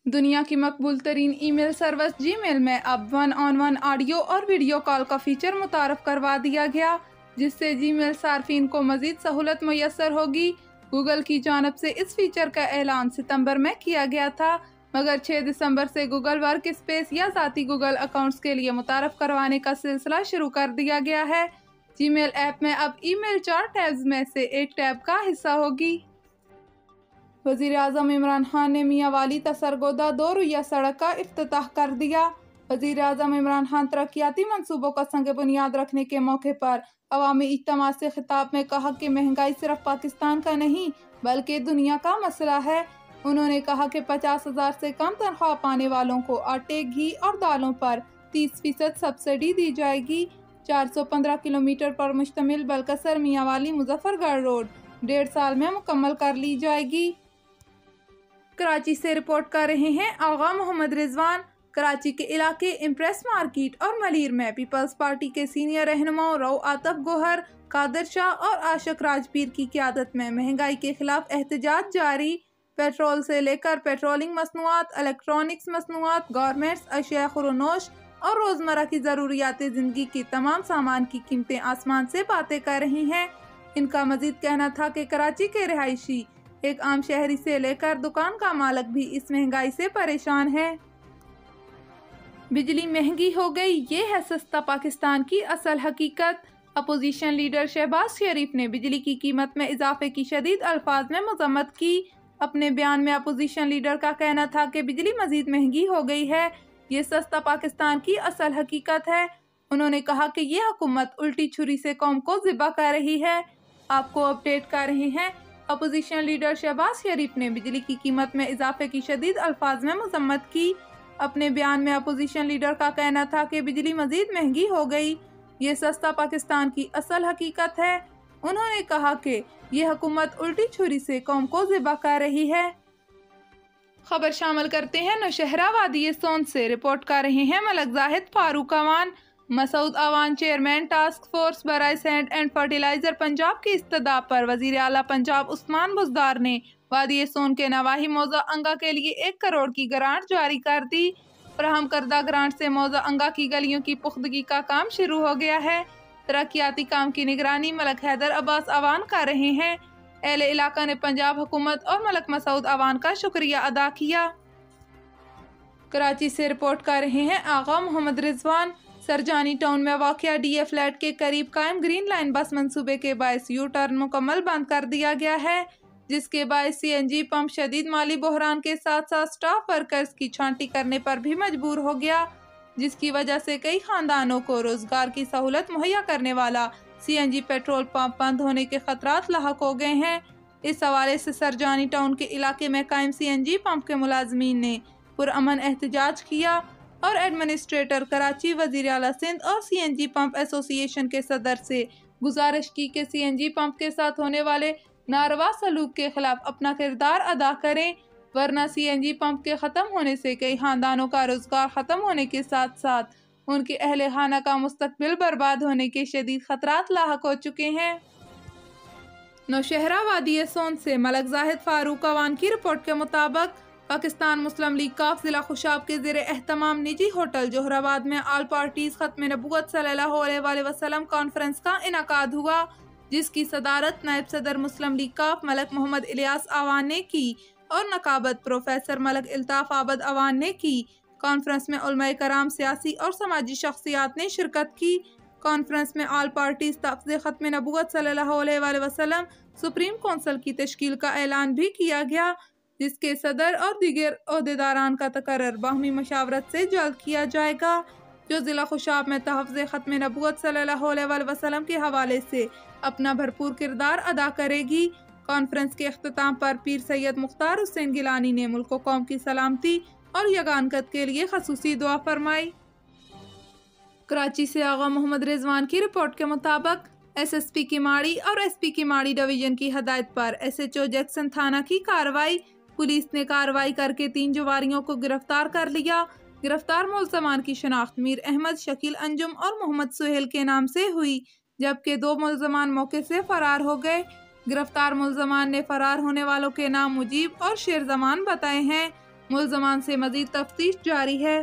दुनिया की मकबूल तरीन ईमेल सर्विस जीमेल में अब 1-on-1 ऑडियो और वीडियो कॉल का फीचर मुतारफ करवा दिया गया, जिससे जीमेल सार्फिन को मज़ीद सहूलत मुयस्सर होगी। गूगल की जानिब से इस फीचर का ऐलान सितंबर में किया गया था, मगर 6 दिसंबर से गूगल वर्क स्पेस या ज़ाती गूगल अकाउंट्स के लिए मुतारफ करवाने का सिलसिला शुरू कर दिया गया है। जीमेल ऐप में अब ईमेल 4 टैब्स में से एक टैब का हिस्सा होगी। वज़ीर-ए-आज़म इमरान खान ने मियां वाली तसरगोदा 2 रुइया सड़क का इफ्तिताह कर दिया। वज़ीर-ए-आज़म इमरान खान तरक्याती मंसूबों का संग बुनियाद रखने के मौके पर अवामी इज्तिमा से खिताब में कहा कि महंगाई सिर्फ पाकिस्तान का नहीं बल्कि दुनिया का मसला है। उन्होंने कहा कि 50,000 से कम तनख्वाह पाने वालों को आटे, घी और दालों पर 30% सब्सिडी दी जाएगी। 415 किलोमीटर पर मुश्तमिल बलकसर मियां वाली मुजफ्फरगढ़ रोड 1.5 साल में मुकम्मल कर ली जाएगी। कराची से रिपोर्ट कर रहे हैं आगा मोहम्मद रिजवान। कराची के इलाके इम्प्रेस मार्केट और मलीर में पीपल्स पार्टी के सीनियर रहनुमाओं रऊ आतफ गोहर, कादिर शाह और आशिक राजपीर की क़यादत में महंगाई के खिलाफ एहतजाज जारी। पेट्रोल से लेकर पेट्रोलिंग मसनूआत, इलेक्ट्रॉनिक्स मसनूआत, गारमेंट्स, अशिया खुरोनोश और रोज़मर्रा की ज़रूरियात ज़िंदगी की तमाम सामान की कीमतें आसमान से बातें कर रही हैं। इनका मजीद कहना था कि कराची के रिहायशी एक आम शहरी से लेकर दुकान का मालिक भी इस महंगाई से परेशान है। बिजली महंगी हो गई, ये है सस्ता पाकिस्तान की असल हकीकत। अपोजिशन लीडर शहबाज शरीफ ने बिजली की कीमत में इजाफे की शदीद अल्फाज में मजम्मत की। अपने बयान में अपोजिशन लीडर का कहना था कि बिजली मजीद महंगी हो गई है, ये सस्ता पाकिस्तान की असल हकीकत है। उन्होंने कहा कि ये हुकूमत उल्टी छुरी से कौम को ज़िबा कर रही है। आपको अपडेट कर रहे हैं। अपोजिशन लीडर शहबाज शरीफ ने बिजली की कीमत में इजाफे की शदीद अल्फाज में मजम्मत की। अपने बयान में अपोजिशन लीडर का कहना था कि बिजली मजीद महंगी हो गई, ये सस्ता पाकिस्तान की असल हकीकत है। उन्होंने कहा कि ये हुकूमत उल्टी छुरी से कौम को ज़िबा कर रही है। खबर शामिल करते हैं नौशहरा वादी सोन से। रिपोर्ट कर रहे हैं Malik Zahid Farooq Awan. Masood Awan chairman task force बराए सैंड एंड फर्टिलाइजर पंजाब की इस्तदा पर वजीर आला पंजाब उस्मान बुज़दार ने वादी सोन के नवाही मौजा अंगा के लिए 1 करोड़ की ग्रांट जारी कर दी। फराहम करदा ग्रांट से मौजा अंगा की गलियों की पुख्तगी का काम शुरू हो गया है। तरक्याती काम की निगरानी मलक हैदर अब्बास अवान कर रहे हैं। अहले इलाका ने पंजाब हुकूमत और मलक मसूद अवान का शुक्रिया अदा किया। कराची से रिपोर्ट कर रहे हैं आगा मोहम्मद रिजवान। सरजानी टाउन में वाक़या डीए फ्लैट के करीब कायम ग्रीन लाइन बस मंसूबे के बायस यू टर्न मुकम्मल बंद कर दिया गया है, जिसके बायस सीएनजी पंप शदीद माली बहरान के साथ साथ स्टाफ वर्कर्स की छांटी करने पर भी मजबूर हो गया, जिसकी वजह से कई खानदानों को रोजगार की सहूलत मुहैया करने वाला सीएनजी पेट्रोल पंप बंद होने के खतरात लाहक हो गए हैं। इस हवाले से सरजानी टाउन के इलाके में कायम सीएनजी पंप के मुलाजमीन ने पुरअमन एहतजाज किया और एडमिनिस्ट्रेटर कराची, वज़ीर आला सिंध और सीएनजी पंप एसोसिएशन के सदर से गुजारिश की कि सीएनजी पंप के साथ होने वाले नारवा सलूक के खिलाफ अपना किरदार अदा करें, वरना सीएनजी पंप के ख़त्म होने से कई खानदानों का रोजगार ख़त्म होने के साथ साथ उनके अहले खाना का मुस्तकबिल बर्बाद होने के शदीद खतरात लाहक हो चुके हैं। नौशहरा वादी सोन से मलक जाहिद फारूक अवान की रिपोर्ट के मुताबिक पाकिस्तान मुस्लिम लीग काफ जिला खुशाब के ज़ेरे एहतमाम निजी होटल जोहराबाद में आल पार्टीज खत्म नबूवत सल्लल्लाहु अलैहि वसल्लम कॉन्फ्रेंस का इनकाद हुआ, जिसकी सदारत नायब सदर मुस्लिम लीग काफ मलक मोहम्मद इलियास अवान ने की और नकाबत प्रोफेसर मलक इल्ताफ आबद अवान ने की। कॉन्फ्रेंस में उलमाए कराम, सियासी और समाजी शख्सियात ने शिरकत की। कॉन्फ्रेंस में आल पार्टीज तफ्ज़ खत्म नबूवत सल्लल्लाहु अलैहि वसल्लम सुप्रीम कौंसिल की तश्कील का ऐलान भी किया गया, जिसके सदर और दीगर ओहदेदारान का तकर्रर बाहमी मशावरत से जल्द किया जाएगा, जो ज़िला खुशाब में तहफ़्ज़ ख़त्म नबूवत सल्लल्लाहु अलैहि वसल्लम के हवाले से अपना भरपूर किरदार अदा करेगी। कॉन्फ्रेंस के अख्तिताम पर पीर सैयद मुख्तार हुसैन गिलानी ने मुल्क व कौम की सलामती और यगानकत के लिए खसूसी दुआ फरमाई। कराची से आगा मोहम्मद रिजवान की रिपोर्ट के मुताबिक एसएसपी की माड़ी और एसपी की माड़ी डिवीजन की हदायत पर एसएचओ जैक्सन थाना की कार्रवाई। पुलिस ने कार्रवाई करके 3 जुवारियों को गिरफ्तार कर लिया। गिरफ्तार मुल्ज़मान की शनाख्त मीर अहमद, शकील अंजुम और मोहम्मद सुहेल के नाम से हुई, जबकि 2 मुल्ज़मान मौके से फरार हो गए। गिरफ्तार मुल्ज़मान ने फरार होने वालों के नाम मुजीब और शेर जमान बताए हैं। ملزمان سے مزید تفتیش جاری ہے۔